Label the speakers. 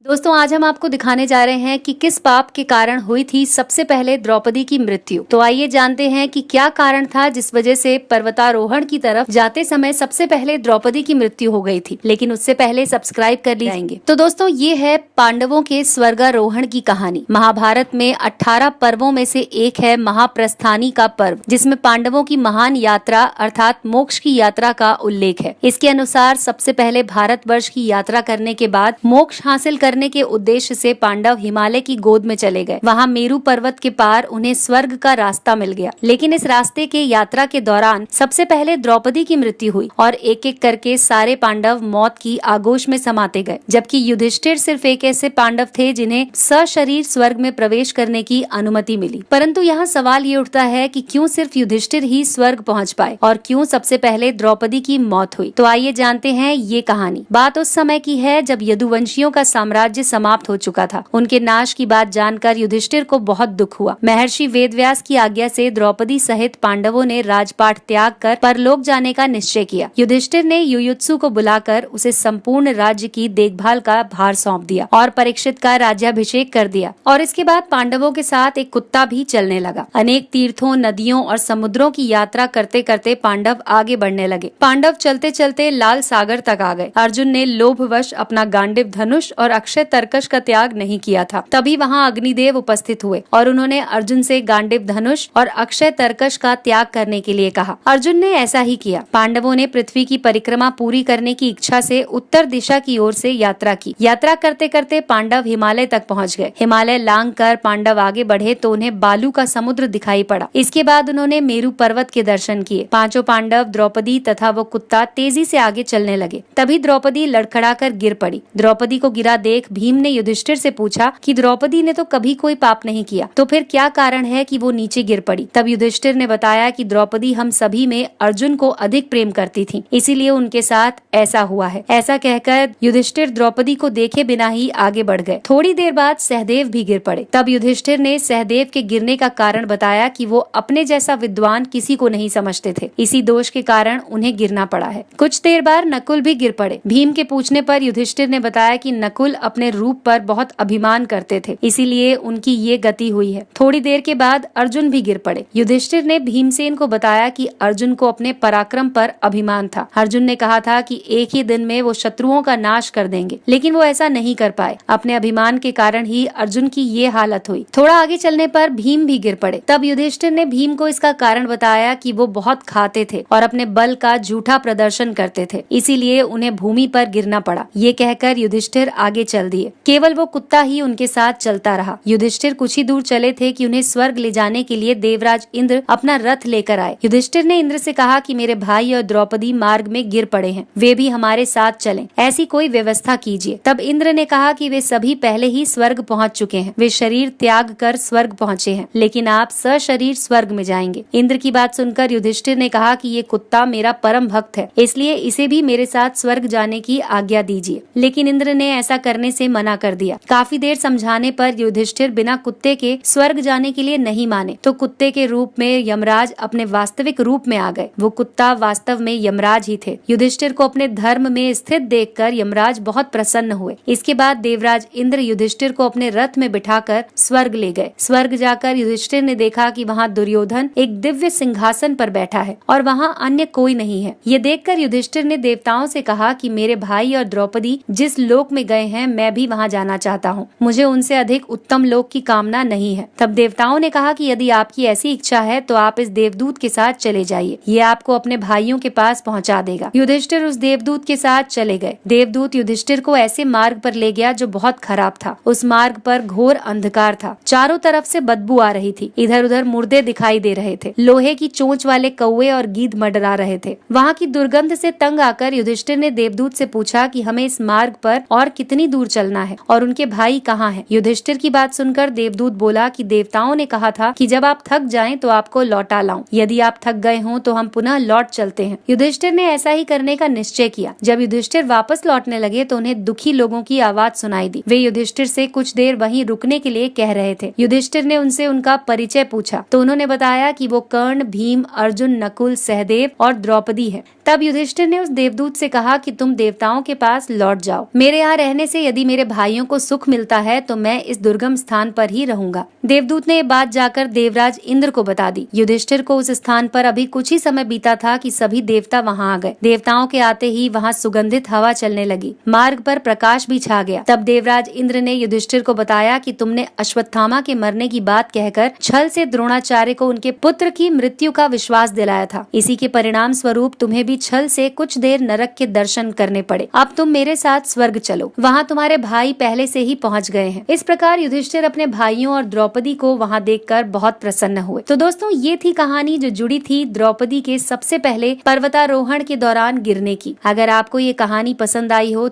Speaker 1: दोस्तों आज हम आपको दिखाने जा रहे हैं कि किस पाप के कारण हुई थी सबसे पहले द्रौपदी की मृत्यु। तो आइए जानते हैं कि क्या कारण था जिस वजह से पर्वतारोहण की तरफ जाते समय सबसे पहले द्रौपदी की मृत्यु हो गई थी। लेकिन उससे पहले सब्सक्राइब कर लीजिए। तो दोस्तों ये है पांडवों के स्वर्गारोहण की कहानी। महाभारत में 18 पर्वों में से एक है महाप्रस्थानी का पर्व, जिसमें पांडवों की महान यात्रा अर्थात मोक्ष की यात्रा का उल्लेख है। इसके अनुसार सबसे पहले भारतवर्ष की यात्रा करने के बाद मोक्ष हासिल करने के उद्देश्य से पांडव हिमालय की गोद में चले गए। वहां मेरु पर्वत के पार उन्हें स्वर्ग का रास्ता मिल गया। लेकिन इस रास्ते के यात्रा के दौरान सबसे पहले द्रौपदी की मृत्यु हुई और एक एक करके सारे पांडव मौत की आगोश में समाते गए। जबकि युधिष्ठिर सिर्फ एक ऐसे पांडव थे जिन्हें सशरीर स्वर्ग में प्रवेश करने की अनुमति मिली। परंतु यहाँ सवाल ये उठता है कि क्यों सिर्फ युधिष्ठिर ही स्वर्ग पहुँच पाए और क्यों सबसे पहले द्रौपदी की मौत हुई। तो आइए जानते हैं ये कहानी। बात उस समय की है जब यदुवंशियों का साम्राज्य समाप्त हो चुका था। उनके नाश की बात जानकर युधिष्ठिर को बहुत दुख हुआ। महर्षि वेदव्यास की आज्ञा से द्रौपदी सहित पांडवों ने राजपाट त्याग कर परलोक जाने का निश्चय किया। युधिष्ठिर ने युयुत्सु को बुलाकर उसे संपूर्ण राज्य की देखभाल का भार सौंप दिया और परीक्षित का राज्याभिषेक कर दिया। और इसके बाद पांडवों के साथ एक कुत्ता भी चलने लगा। अनेक तीर्थों, नदियों और समुद्रों की यात्रा करते करते पांडव आगे बढ़ने लगे। पांडव चलते चलते लाल सागर तक आ गए। अर्जुन ने लोभवश अपना गांडीव धनुष और अक्षय तर्कश का त्याग नहीं किया था। तभी वहां अग्निदेव उपस्थित हुए और उन्होंने अर्जुन से गांडीव धनुष और अक्षय तर्कश का त्याग करने के लिए कहा। अर्जुन ने ऐसा ही किया। पांडवों ने पृथ्वी की परिक्रमा पूरी करने की इच्छा से उत्तर दिशा की ओर से यात्रा की। यात्रा करते करते पांडव हिमालय तक पहुंच गए। हिमालय लांग कर पांडव आगे बढ़े तो उन्हें बालू का समुद्र दिखाई पड़ा। इसके बाद उन्होंने मेरु पर्वत के दर्शन किए। पांचों पांडव, द्रौपदी तथा वो कुत्ता तेजी से आगे चलने लगे। तभी द्रौपदी लड़खड़ाकर गिर पड़ी। द्रौपदी को गिरा देख भीम ने युधिष्ठिर से पूछा कि द्रौपदी ने तो कभी कोई पाप नहीं किया, तो फिर क्या कारण है कि वो नीचे गिर पड़ी। तब युधिष्ठिर ने बताया कि द्रौपदी हम सभी में अर्जुन को अधिक प्रेम करती थी, इसीलिए उनके साथ ऐसा हुआ है। ऐसा कहकर युधिष्ठिर द्रौपदी को देखे बिना ही आगे बढ़ गए। थोड़ी देर बाद सहदेव भी गिर पड़े। तब युधिष्ठिर ने सहदेव के गिरने का कारण बताया कि वो अपने जैसा विद्वान किसी को नहीं समझते थे, इसी दोष के कारण उन्हें गिरना पड़ा है। कुछ देर बाद नकुल भी गिर पड़े। भीम के पूछने पर युधिष्ठिर ने बताया कि नकुल अपने रूप पर बहुत अभिमान करते थे, इसीलिए उनकी ये गति हुई है। थोड़ी देर के बाद अर्जुन भी गिर पड़े। युधिष्ठिर ने भीमसेन को बताया कि अर्जुन को अपने पराक्रम पर अभिमान था। अर्जुन ने कहा था कि एक ही दिन में वो शत्रुओं का नाश कर देंगे, लेकिन वो ऐसा नहीं कर पाए। अपने अभिमान के कारण ही अर्जुन की ये हालत हुई। थोड़ा आगे चलने पर भीम भी गिर पड़े। तब युधिष्ठिर ने भीम को इसका कारण बताया कि वो बहुत खाते थे और अपने बल का झूठा प्रदर्शन करते थे, इसीलिए उन्हें भूमि पर गिरना पड़ा। ये कहकर युधिष्ठिर आगे चल दिए। केवल वो कुत्ता ही उनके साथ चलता रहा। युधिष्ठिर कुछ ही दूर चले थे कि उन्हें स्वर्ग ले जाने के लिए देवराज इंद्र अपना रथ लेकर आए। युधिष्ठिर ने इंद्र से कहा कि मेरे भाई और द्रौपदी मार्ग में गिर पड़े हैं, वे भी हमारे साथ चलें, ऐसी कोई व्यवस्था कीजिए। तब इंद्र ने कहा कि वे सभी पहले ही स्वर्ग पहुंच चुके हैं, वे शरीर त्याग कर स्वर्ग पहुंचे हैं, लेकिन आप सशरीर स्वर्ग में जाएंगे। इंद्र की बात सुनकर युधिष्ठिर ने कहा कि ये कुत्ता मेरा परम भक्त है, इसलिए इसे भी मेरे साथ स्वर्ग जाने की आज्ञा दीजिए। लेकिन इंद्र ने ऐसा करने से मना कर दिया। काफी देर समझाने पर युधिष्ठिर बिना कुत्ते के स्वर्ग जाने के लिए नहीं माने, तो कुत्ते के रूप में यमराज अपने वास्तविक रूप में आ गए। वो कुत्ता वास्तव में यमराज ही थे। युधिष्ठिर को अपने धर्म में स्थित देखकर यमराज बहुत प्रसन्न हुए। इसके बाद देवराज इंद्र युधिष्ठिर को अपने रथ में बिठाकर स्वर्ग ले गए। स्वर्ग जाकर युधिष्ठिर ने देखा कि वहाँ दुर्योधन एक दिव्य सिंहासन पर बैठा है और वहाँ अन्य कोई नहीं है। ये देखकर युधिष्ठिर ने देवताओं से कहा कि मेरे भाई और द्रौपदी जिस लोक में गए हैं, मैं भी वहाँ जाना चाहता हूँ। मुझे उनसे अधिक उत्तम लोक की कामना नहीं है। तब देवताओं ने कहा कि यदि आपकी ऐसी इच्छा है तो आप इस देवदूत के साथ चले जाइए, ये आपको अपने भाइयों के पास पहुँचा देगा। युधिष्ठिर उस देवदूत के साथ चले गए। देवदूत युधिष्ठिर को ऐसे मार्ग पर ले गया जो बहुत खराब था। उस मार्ग पर घोर अंधकार था। चारों तरफ से बदबू आ रही थी। इधर उधर मुर्दे दिखाई दे रहे थे। लोहे की चोंच वाले कौवे और गीद मंडरा रहे थे। वहाँ की दुर्गंध से तंग आकर युधिष्ठिर ने देवदूत से पूछा कि हमें इस मार्ग पर और कितनी दूर चलना है और उनके भाई कहाँ हैं? युधिष्ठिर की बात सुनकर देवदूत बोला कि देवताओं ने कहा था कि जब आप थक जाएं तो आपको लौटा लाऊं। यदि आप थक गए हों तो हम पुनः लौट चलते हैं। युधिष्ठिर ने ऐसा ही करने का निश्चय किया। जब युधिष्ठिर वापस लौटने लगे तो उन्हें दुखी लोगों की आवाज बात सुनाई दी। वे युधिष्ठिर से कुछ देर वहीं रुकने के लिए कह रहे थे। युधिष्ठिर ने उनसे उनका परिचय पूछा तो उन्होंने बताया कि वो कर्ण, भीम, अर्जुन, नकुल, सहदेव और द्रौपदी है। तब युधिष्ठिर ने उस देवदूत से कहा कि तुम देवताओं के पास लौट जाओ। मेरे यहाँ रहने से यदि मेरे भाइयों को सुख मिलता है तो मैं इस दुर्गम स्थान पर ही रहूंगा। देवदूत ने ये बात जाकर देवराज इंद्र को बता दी। युधिष्ठिर को उस स्थान पर अभी कुछ ही समय बीता था कि सभी देवता वहाँ आ गए। देवताओं के आते ही वहाँ सुगंधित हवा चलने लगी, मार्ग पर प्रकाश भी छा गया। तब देवराज इंद्र ने युधिष्ठिर को बताया कि तुमने अश्वत्थामा के मरने की बात कहकर छल से द्रोणाचार्य को उनके पुत्र की मृत्यु का विश्वास दिलाया था। इसी के परिणाम स्वरूप तुम्हें भी छल से कुछ देर नरक के दर्शन करने पड़े। अब तुम मेरे साथ स्वर्ग चलो, वहाँ तुम्हारे भाई पहले से ही पहुँच गए हैं। इस प्रकार युधिष्ठिर अपने भाइयों और द्रौपदी को वहाँ देखकर बहुत प्रसन्न हुए। तो दोस्तों, ये थी कहानी जो जुड़ी थी द्रौपदी के सबसे पहले पर्वतारोहण के दौरान गिरने की। अगर आपको ये कहानी पसंद आई हो तो